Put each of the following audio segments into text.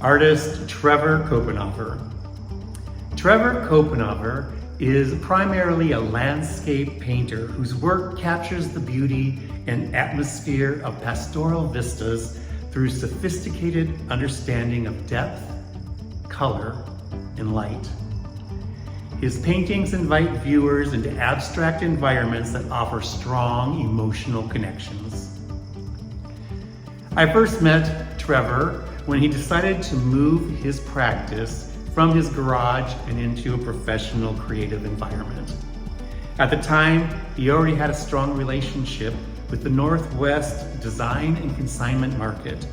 artist Trevor Copenhaver. Trevor Copenhaver is primarily a landscape painter whose work captures the beauty and atmosphere of pastoral vistas through sophisticated understanding of depth, color, and light. His paintings invite viewers into abstract environments that offer strong emotional connections. I first met Trevor when he decided to move his practice from his garage and into a professional creative environment. At the time, he already had a strong relationship with the Northwest design and consignment market,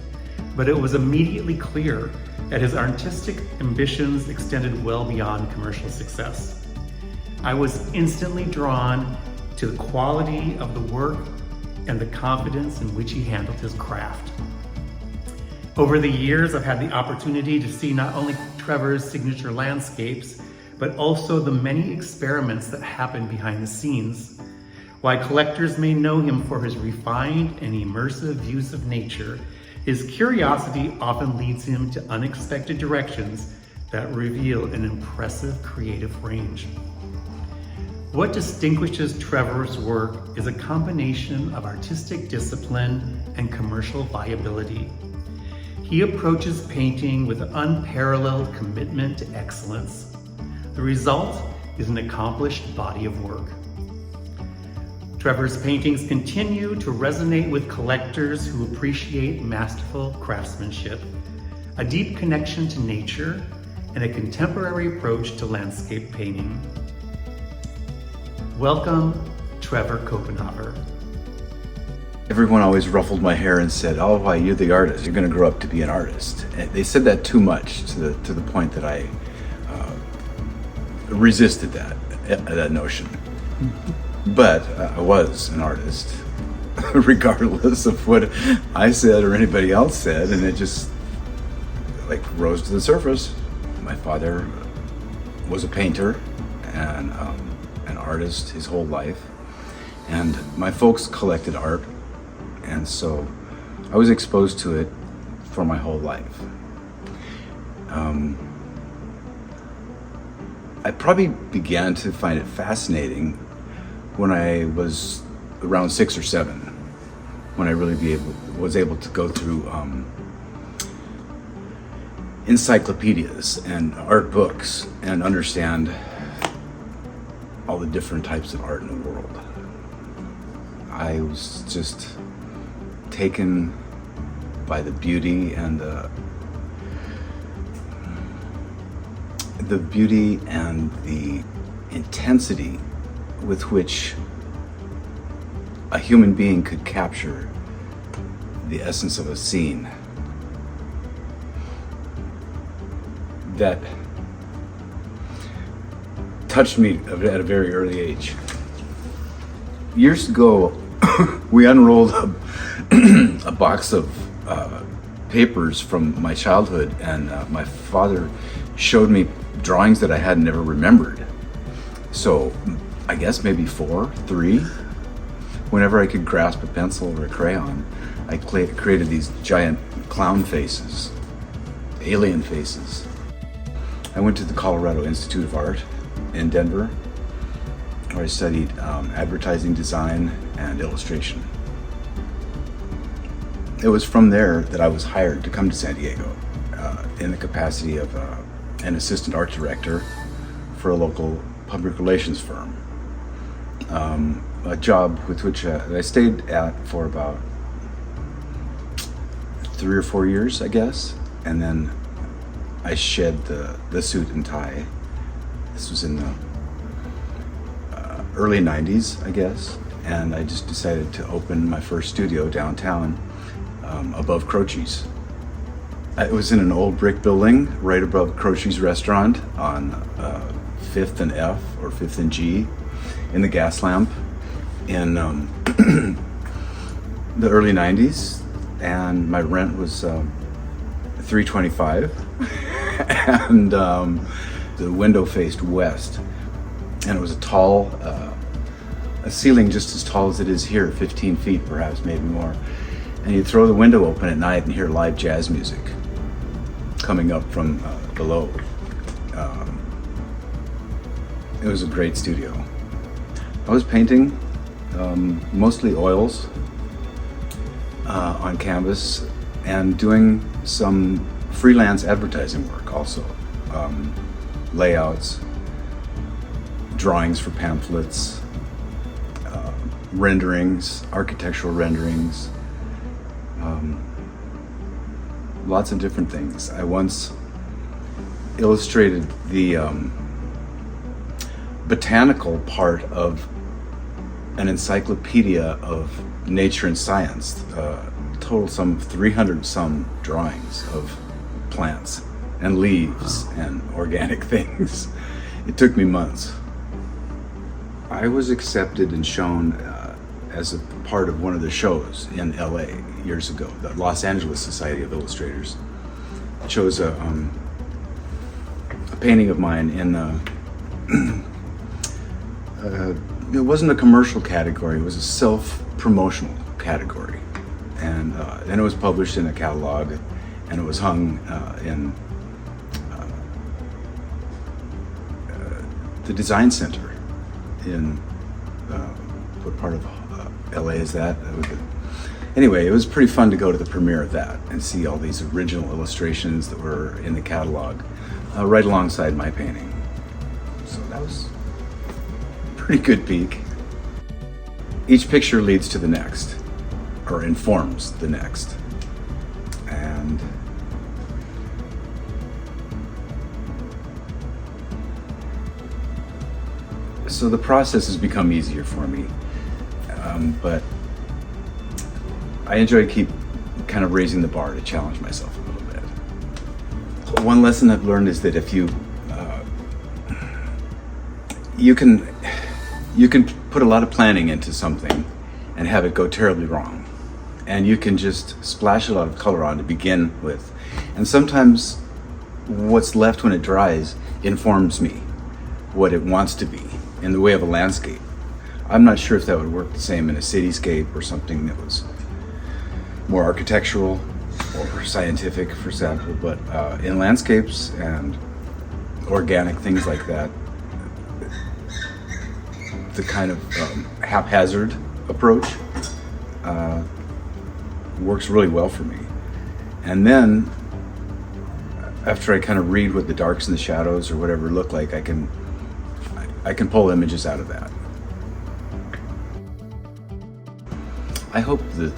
but it was immediately clear that his artistic ambitions extended well beyond commercial success. I was instantly drawn to the quality of the work and the confidence in which he handled his craft. Over the years, I've had the opportunity to see not only Trevor's signature landscapes, but also the many experiments that happen behind the scenes. While collectors may know him for his refined and immersive views of nature, his curiosity often leads him to unexpected directions that reveal an impressive creative range. What distinguishes Trevor's work is a combination of artistic discipline and commercial viability. He approaches painting with an unparalleled commitment to excellence. The result is an accomplished body of work. Trevor's paintings continue to resonate with collectors who appreciate masterful craftsmanship, a deep connection to nature, and a contemporary approach to landscape painting. Welcome, Trevor Copenhaver. Everyone always ruffled my hair and said, "Oh, why, you're the artist. You're going to grow up to be an artist." And they said that too much to the point that I resisted that notion. But I was an artist, regardless of what I said or anybody else said, and it just rose to the surface. My father was a painter and an artist his whole life, and my folks collected art. And so I was exposed to it for my whole life. I probably began to find it fascinating when I was around 6 or 7, when I really was able to go through encyclopedias and art books and understand all the different types of art in the world. I was just taken by the beauty and the intensity with which a human being could capture the essence of a scene. That touched me at a very early age. Years ago, we unrolled a box of papers from my childhood, and my father showed me drawings that I had never remembered. So I guess maybe 4, 3. Whenever I could grasp a pencil or a crayon, I created these giant clown faces, alien faces. I went to the Colorado Institute of Art in Denver, where I studied advertising design and illustration. It was from there that I was hired to come to San Diego in the capacity of an assistant art director for a local public relations firm. A job with which I stayed at for about 3 or 4 years, I guess, and then I shed the suit and tie. This was in the early 90s, I guess, and I just decided to open my first studio downtown above Croce's. It was in an old brick building right above Croce's restaurant on 5th and F or 5th and G in the gas lamp in the early 90s, and my rent was $325 and the window faced west, and it was a tall a ceiling just as tall as it is here, 15 feet perhaps, maybe more. And you'd throw the window open at night and hear live jazz music. coming up from below. It was a great studio. I was painting mostly oils on canvas and doing some freelance advertising work also. Layouts, drawings for pamphlets, renderings, architectural renderings, lots of different things. I once illustrated the botanical part of an encyclopedia of nature and science, total some 300 some drawings of plants and leaves and organic things. It took me months. I was accepted and shown as a part of one of the shows in LA years ago. The Los Angeles Society of Illustrators chose a painting of mine in it wasn't a commercial category, it was a self-promotional category. And then it was published in a catalog, and it was hung in the Design Center in what part of LA is that? Anyway, it was pretty fun to go to the premiere of that and see all these original illustrations that were in the catalog right alongside my painting. So that was a pretty good peek. Each picture leads to the next, or informs the next. And so the process has become easier for me, but I enjoy keep kind of raising the bar to challenge myself a little bit. One lesson I've learned is that if you can put a lot of planning into something and have it go terribly wrong, and you can just splash a lot of color on to begin with, and sometimes what's left when it dries informs me what it wants to be in the way of a landscape. I'm not sure if that would work the same in a cityscape or something that was more architectural or scientific, for example, but in landscapes and organic things like that, the kind of haphazard approach works really well for me. And then after I kind of read what the darks and the shadows or whatever look like, I can pull images out of that. I hope the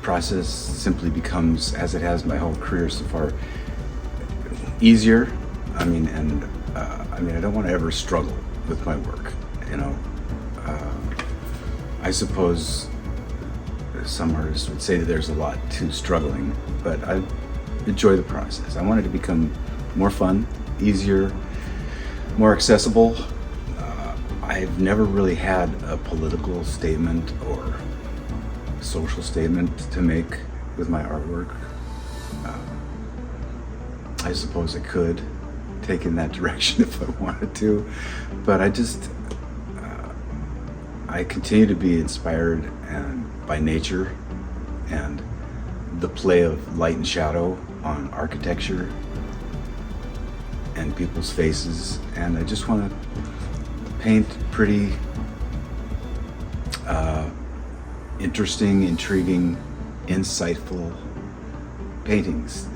process simply becomes, as it has my whole career so far, easier. I don't want to ever struggle with my work, you know. I suppose some artists would say that there's a lot to struggling, but I enjoy the process. I want it to become more fun, easier, more accessible. I've never really had a political statement or social statement to make with my artwork. I suppose I could take in that direction if I wanted to, but I continue to be inspired by nature and the play of light and shadow on architecture and people's faces, and I just want to paint pretty interesting, intriguing, insightful paintings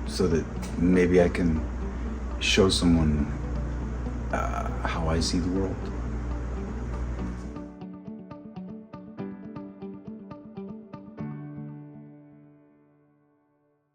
so that maybe I can show someone how I see the world.